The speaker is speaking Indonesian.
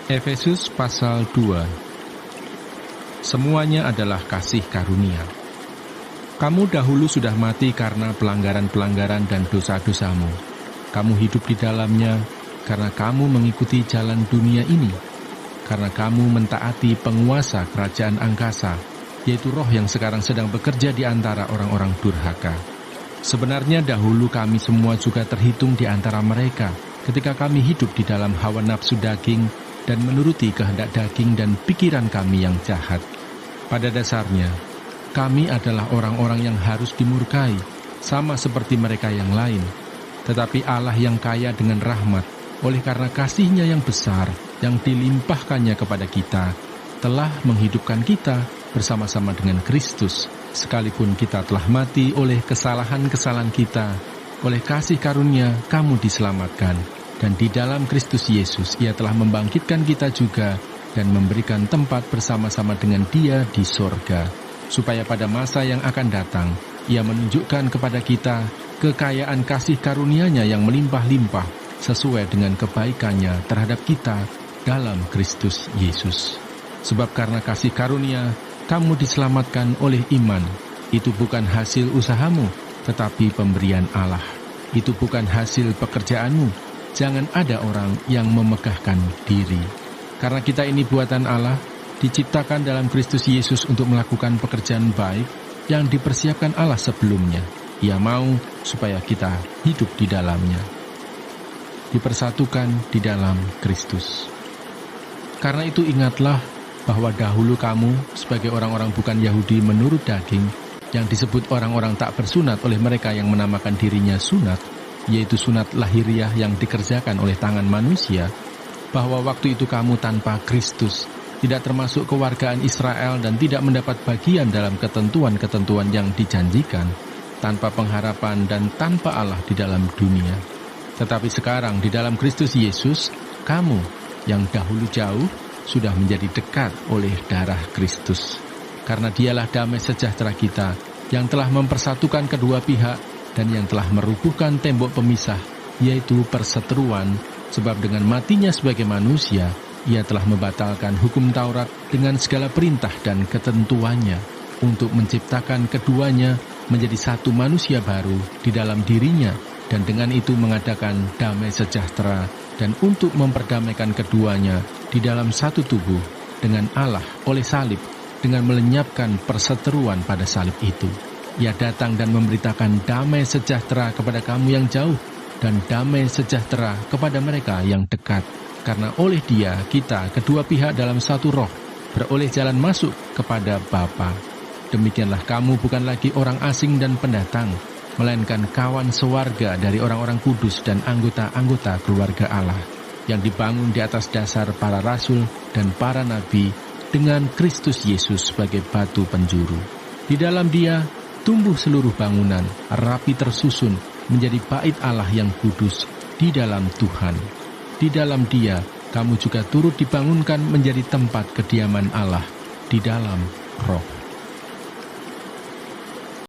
Efesus pasal 2. Semuanya adalah kasih karunia. Kamu dahulu sudah mati karena pelanggaran-pelanggaran dan dosa-dosamu. Kamu hidup di dalamnya karena kamu mengikuti jalan dunia ini. Karena kamu mentaati penguasa kerajaan angkasa, yaitu roh yang sekarang sedang bekerja di antara orang-orang durhaka. Sebenarnya dahulu kami semua juga terhitung di antara mereka ketika kami hidup di dalam hawa nafsu daging dan menuruti kehendak daging dan pikiran kami yang jahat. Pada dasarnya, kami adalah orang-orang yang harus dimurkai, sama seperti mereka yang lain. Tetapi Allah yang kaya dengan rahmat, oleh karena kasih-Nya yang besar, yang dilimpahkannya kepada kita, telah menghidupkan kita bersama-sama dengan Kristus, sekalipun kita telah mati oleh kesalahan-kesalahan kita. Oleh kasih karunia, kamu diselamatkan. Dan di dalam Kristus Yesus, Ia telah membangkitkan kita juga dan memberikan tempat bersama-sama dengan Dia di sorga, supaya pada masa yang akan datang, Ia menunjukkan kepada kita kekayaan kasih karunia-Nya yang melimpah-limpah sesuai dengan kebaikan-Nya terhadap kita dalam Kristus Yesus. Sebab karena kasih karunia, kamu diselamatkan oleh iman. Itu bukan hasil usahamu, tetapi pemberian Allah. Itu bukan hasil pekerjaanmu. Jangan ada orang yang memegahkan diri. Karena kita ini buatan Allah, diciptakan dalam Kristus Yesus untuk melakukan pekerjaan baik yang dipersiapkan Allah sebelumnya. Ia mau supaya kita hidup di dalamnya. Dipersatukan di dalam Kristus. Karena itu ingatlah bahwa dahulu kamu sebagai orang-orang bukan Yahudi menurut daging, yang disebut orang-orang tak bersunat oleh mereka yang menamakan dirinya sunat, yaitu sunat lahiriah yang dikerjakan oleh tangan manusia, bahwa waktu itu kamu tanpa Kristus, tidak termasuk kewargaan Israel dan tidak mendapat bagian dalam ketentuan-ketentuan yang dijanjikan, tanpa pengharapan dan tanpa Allah di dalam dunia. Tetapi sekarang di dalam Kristus Yesus, kamu yang dahulu jauh sudah menjadi dekat oleh darah Kristus. Karena Dialah damai sejahtera kita, yang telah mempersatukan kedua pihak dan yang telah merubuhkan tembok pemisah, yaitu perseteruan, sebab dengan matinya sebagai manusia, Ia telah membatalkan hukum Taurat dengan segala perintah dan ketentuannya, untuk menciptakan keduanya menjadi satu manusia baru di dalam dirinya, dan dengan itu mengadakan damai sejahtera, dan untuk memperdamaikan keduanya di dalam satu tubuh dengan Allah oleh salib, dengan melenyapkan perseteruan pada salib itu. Ia datang dan memberitakan damai sejahtera kepada kamu yang jauh, dan damai sejahtera kepada mereka yang dekat. Karena oleh Dia, kita kedua pihak dalam satu roh, beroleh jalan masuk kepada Bapa. Demikianlah kamu bukan lagi orang asing dan pendatang, melainkan kawan sewarga dari orang-orang kudus dan anggota-anggota keluarga Allah, yang dibangun di atas dasar para rasul dan para nabi, dengan Kristus Yesus sebagai batu penjuru. Di dalam Dia, tumbuh seluruh bangunan, rapi tersusun, menjadi bait Allah yang kudus di dalam Tuhan. Di dalam Dia, kamu juga turut dibangunkan menjadi tempat kediaman Allah di dalam Roh.